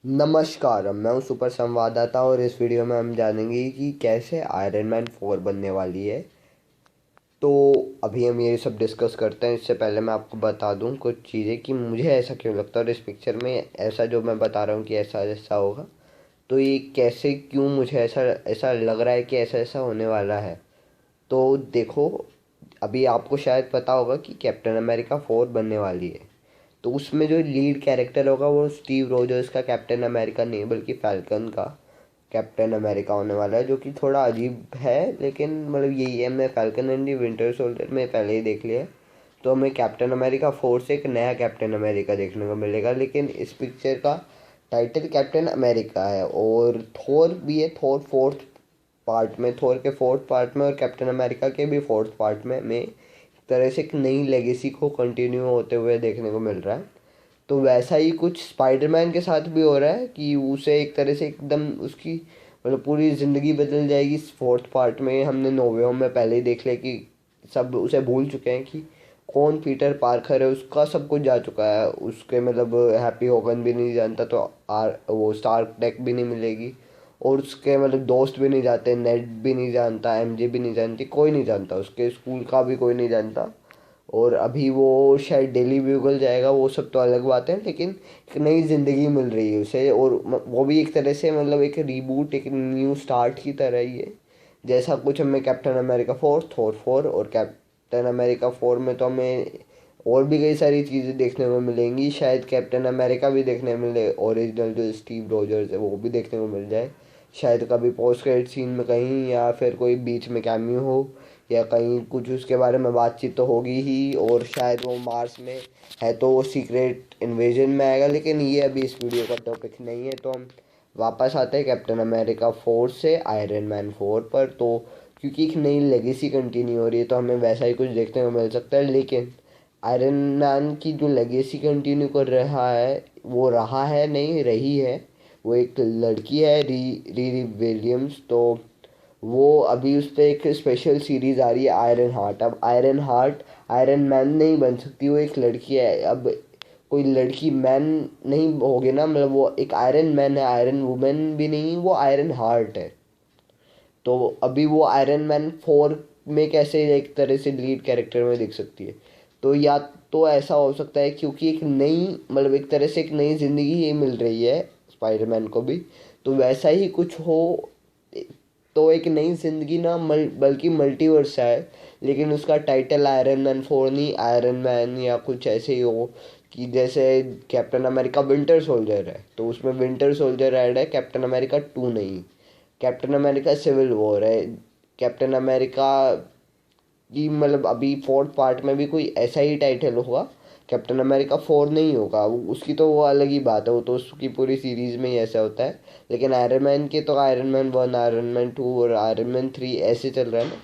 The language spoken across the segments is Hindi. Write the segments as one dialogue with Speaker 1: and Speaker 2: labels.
Speaker 1: नमस्कार, मैं हूँ सुपर संवाददाता और इस वीडियो में हम जानेंगे कि कैसे आयरन मैन 4 बनने वाली है। तो अभी हम ये सब डिस्कस करते हैं। इससे पहले मैं आपको बता दूँ कुछ चीज़ें कि मुझे ऐसा क्यों लगता है और इस पिक्चर में ऐसा जो मैं बता रहा हूँ कि ऐसा ऐसा होगा। तो ये कैसे क्यों मुझे ऐसा ऐसा लग रहा है कि ऐसा ऐसा होने वाला है। तो देखो, अभी आपको शायद पता होगा कि कैप्टन अमेरिका 4 बनने वाली है। तो उसमें जो लीड कैरेक्टर होगा वो स्टीव रोजर्स का कैप्टन अमेरिका नहीं बल्कि फैल्कन का कैप्टन अमेरिका होने वाला है, जो कि थोड़ा अजीब है। लेकिन मतलब यही है, हमने falcon and the winter soldier में पहले ही देख लिया है। तो हमें कैप्टन अमेरिका 4 से एक नया कैप्टन अमेरिका देखने को मिलेगा। लेकिन इस पिक्चर का टाइटल कैप्टन अमेरिका है और थोर भी है। थोर फोर्थ पार्ट में, थोर के फोर्थ पार्ट में और कैप्टन अमेरिका के भी फोर्थ पार्ट में एक तरह से एक नई लेगेसी को कंटिन्यू होते हुए देखने को मिल रहा है। तो वैसा ही कुछ स्पाइडरमैन के साथ भी हो रहा है कि उसे एक तरह से एकदम उसकी मतलब पूरी ज़िंदगी बदल जाएगी। इस फोर्थ पार्ट में हमने नो वे होम में पहले ही देख लिया कि सब उसे भूल चुके हैं कि कौन पीटर पार्कर है। उसका सब कुछ जा चुका है। उसके मतलब हैप्पी होगन भी नहीं जानता, तो वो स्टार्क टेक भी नहीं मिलेगी। और उसके मतलब दोस्त भी नहीं जाते, नेड भी नहीं जानता, एमजे भी नहीं जानती, कोई नहीं जानता, उसके स्कूल का भी कोई नहीं जानता। और अभी वो शायद डेली ब्यूगल जाएगा, वो सब तो अलग बात है। लेकिन एक नई ज़िंदगी मिल रही है उसे और वो भी एक तरह से मतलब एक रीबूट, एक न्यू स्टार्ट की तरह ही है। जैसा कुछ हमें कैप्टन अमेरिका 4, थोर 4 और कैप्टन अमेरिका 4 में तो हमें और भी कई सारी चीज़ें देखने को मिलेंगी। शायद कैप्टन अमेरिका भी देखने मिले, ओरिजिनल जो स्टीव रोजर्स है वो भी देखने को मिल जाए। शायद कभी पोस्ट क्रेडिट सीन में कहीं, या फिर कोई बीच में कैमियो हो, या कहीं कुछ उसके बारे में बातचीत तो होगी ही। और शायद वो मार्स में है तो वो सीक्रेट इन्वेजन में आएगा। लेकिन ये अभी इस वीडियो का टॉपिक नहीं है। तो हम वापस आते हैं कैप्टन अमेरिका 4 से आयरन मैन 4 पर। तो क्योंकि एक नई लेगेसी कंटिन्यू हो रही है तो हमें वैसा ही कुछ देखने को मिल सकता है। लेकिन आयरन मैन की जो लेगेसी कंटिन्यू कर रहा है, वो रहा है नहीं, रही है। वो एक लड़की है, री विलियम्स। तो वो अभी उस पर एक स्पेशल सीरीज आ रही है, आयरन हार्ट। अब आयरन हार्ट आयरन मैन नहीं बन सकती, वो एक लड़की है। अब कोई लड़की मैन नहीं होगी ना, मतलब वो एक आयरन मैन है, आयरन वुमेन भी नहीं, वो आयरन हार्ट है। तो अभी वो आयरन मैन 4 में कैसे एक तरह से लीड कैरेक्टर में दिख सकती है। तो या तो ऐसा हो सकता है क्योंकि एक नई मतलब एक तरह से एक नई ज़िंदगी ही मिल रही है स्पाइडरमैन को भी। तो वैसा ही कुछ हो। तो एक नई ज़िंदगी ना बल्कि मल्टीवर्स है। लेकिन उसका टाइटल आयरन मैन 4 नहीं, आयरन मैन या कुछ ऐसे ही हो। कि जैसे कैप्टन अमेरिका विंटर सोल्जर है तो उसमें विंटर सोल्जर ऐड है, कैप्टन अमेरिका 2 नहीं। कैप्टन अमेरिका सिविल वॉर है। कैप्टन अमेरिका की मतलब अभी फोर्थ पार्ट में भी कोई ऐसा ही टाइटल होगा। कैप्टन अमेरिका 4 नहीं होगा, उसकी तो वो अलग ही बात है, वो तो उसकी पूरी सीरीज में ही ऐसा होता है। लेकिन आयरन मैन के तो आयरन मैन 1, आयरन मैन 2 और आयरन मैन 3 ऐसे चल रहा है ना।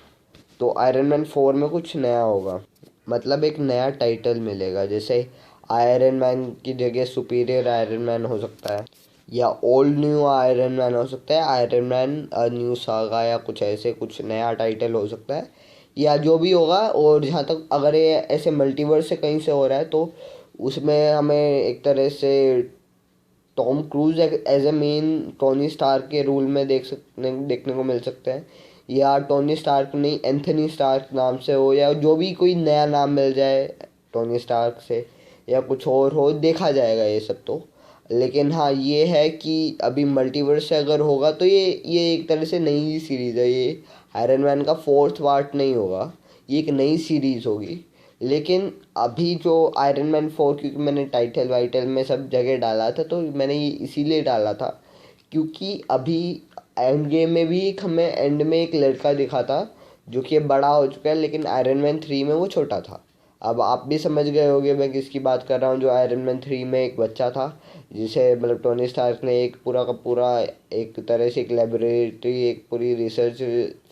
Speaker 1: तो आयरन मैन 4 में कुछ नया होगा, मतलब एक नया टाइटल मिलेगा। जैसे आयरन मैन की जगह सुपीरियर आयरन मैन हो सकता है, या ओल्ड न्यू आयरन मैन हो सकता है, आयरन मैन न्यू सागा, या कुछ ऐसे कुछ नया टाइटल हो सकता है। या जो भी होगा। और जहाँ तक अगर ये ऐसे मल्टीवर्स से कहीं से हो रहा है तो उसमें हमें एक तरह से Tom Cruise as a main Tony Stark के रूल में देखने को मिल सकते हैं। या टोनी स्टार्क नहीं, एंथनी स्टार्क नाम से हो, या जो भी कोई नया नाम मिल जाए टोनी स्टार्क से, या कुछ और हो, देखा जाएगा ये सब तो। लेकिन हाँ, ये है कि अभी मल्टीवर्स से अगर होगा तो ये एक तरह से नई सीरीज़ है। ये आयरन मैन का फोर्थ पार्ट नहीं होगा, ये एक नई सीरीज़ होगी। लेकिन अभी जो आयरन मैन 4, क्योंकि मैंने टाइटल वाइटल में सब जगह डाला था तो मैंने ये इसीलिए डाला था क्योंकि अभी एंड गेम में भी एक हमें एंड में एक लड़का दिखा था जो कि अब बड़ा हो चुका है। लेकिन आयरन मैन 3 में वो छोटा था। अब आप भी समझ गए होंगे मैं किसकी बात कर रहा हूँ। जो आयरन मैन 3 में एक बच्चा था जिसे मतलब टोनी स्टार्क ने एक पूरा का पूरा एक तरह से एक लेबोरेटरी, एक पूरी रिसर्च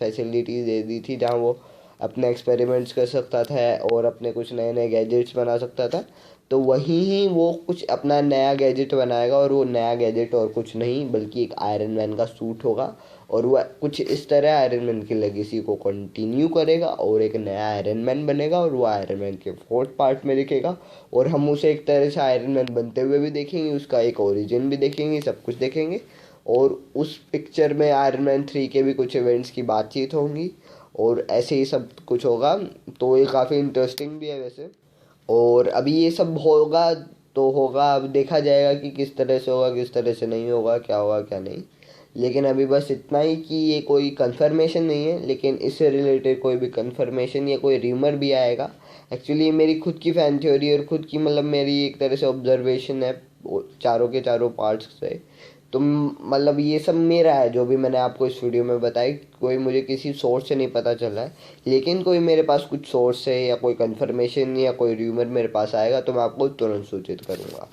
Speaker 1: फैसिलिटी दे दी थी जहाँ वो अपने एक्सपेरिमेंट्स कर सकता था और अपने कुछ नए नए गैजेट्स बना सकता था। तो वहीं ही वो कुछ अपना नया गैजेट बनाएगा, और वो नया गैजेट और कुछ नहीं बल्कि एक आयरन मैन का सूट होगा। और वह कुछ इस तरह आयरन मैन की लेगेसी को कंटिन्यू करेगा और एक नया आयरन मैन बनेगा, और वो आयरन मैन के फोर्थ पार्ट में दिखेगा। और हम उसे एक तरह से आयरन मैन बनते हुए भी देखेंगे, उसका एक ओरिजिन भी देखेंगे, सब कुछ देखेंगे। और उस पिक्चर में आयरन मैन 3 के भी कुछ इवेंट्स की बातचीत होंगी, और ऐसे ही सब कुछ होगा। तो ये काफ़ी इंटरेस्टिंग भी है वैसे। और अभी ये सब होगा तो होगा, अब देखा जाएगा कि किस तरह से होगा, किस तरह से नहीं होगा, क्या होगा क्या नहीं। लेकिन अभी बस इतना ही कि ये कोई कंफर्मेशन नहीं है, लेकिन इससे रिलेटेड कोई भी कंफर्मेशन या कोई र्यूमर भी आएगा। एक्चुअली मेरी खुद की फ़ैन थ्योरी और खुद की मतलब मेरी एक तरह से ऑब्जर्वेशन है चारों के चारों पार्ट्स से। तो मतलब ये सब मेरा है जो भी मैंने आपको इस वीडियो में बताया, कोई मुझे किसी सोर्स से नहीं पता चला है। लेकिन कोई मेरे पास कुछ सोर्स है या कोई कंफर्मेशन या कोई र्यूमर मेरे पास आएगा तो मैं आपको तुरंत सूचित करूँगा।